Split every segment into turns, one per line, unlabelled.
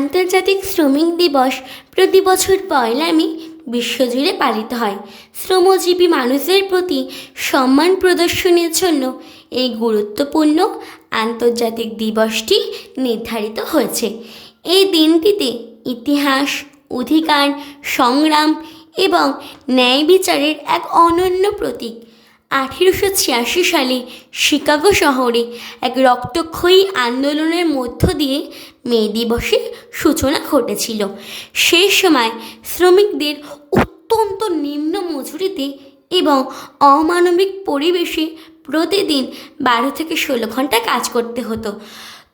আন্তর্জাতিক শ্রমিক দিবস প্রতি বছর ১লা মে বিশ্বজুড়ে পালিত হয়। শ্রমজীবী মানুষদের প্রতি সম্মান প্রদর্শনের জন্য এই গুরুত্বপূর্ণ আন্তর্জাতিক দিবসটি নির্ধারিত হয়েছে। এই দিনটিতে ইতিহাস, অধিকার, সংগ্রাম এবং ন্যায় বিচারের এক অনন্য প্রতীক। ১৮৮৬ সালে শিকাগো শহরে এক রক্তক্ষয়ী আন্দোলনের মধ্য দিয়ে মে দিবসের সূচনা ঘটেছিল। সেই সময় শ্রমিকদের অত্যন্ত নিম্ন মজুরিতে এবং অমানবিক পরিবেশে প্রতিদিন ১২ থেকে ১৬ ঘন্টা কাজ করতে হতো।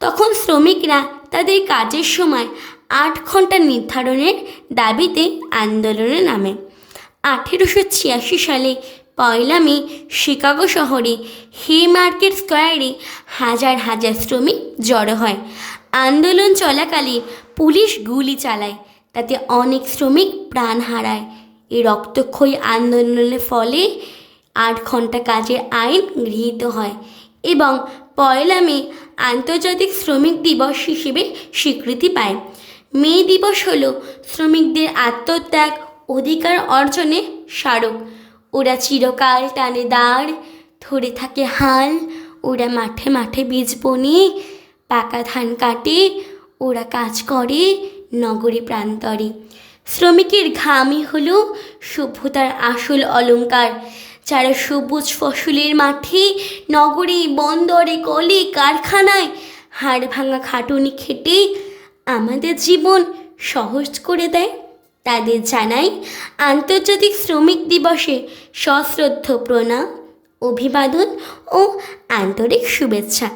তখন শ্রমিকরা তাদের কাজের সময় ৮ ঘন্টা নির্ধারণের দাবিতে আন্দোলনে নামে। ১৮৮৬ সালে ১লা মে শিকাগো শহরে হেমার্কেট স্কোয়ারে হাজার হাজার শ্রমিক জড়ো হয়। আন্দোলন চলাকালে পুলিশ গুলি চালায়, তাতে অনেক শ্রমিক প্রাণ হারায়। এই রক্তক্ষয়ী আন্দোলনের ফলে ৮ ঘন্টা কাজের আইন গৃহীত হয় এবং ১লা মে আন্তর্জাতিক শ্রমিক দিবস হিসেবে স্বীকৃতি পায়। মে দিবস হল শ্রমিকদের আত্মত্যাগ, অধিকার অর্জনে স্মারক। ওরা চিরকাল টানে দাঁড়, ধরে থাকে হাল, ওরা মাঠে মাঠে বীজ বনে পাকা ধান কাটে, ওরা কাজ করে নগরী প্রান্তরে। শ্রমিকের ঘামই হলো সভ্যতার আসল অলংকার। যারা সবুজ ফসলের মাঠে, নগরে, বন্দরে, কলে, কারখানায় হাড় ভাঙা খাটুনি খেটে আমাদের জীবন সহজ করে দেয়, তাদের জানাই আন্তর্জাতিক শ্রমিক দিবসে সশ্রদ্ধ প্রণাম, অভিবাদন ও আন্তরিক শুভেচ্ছা।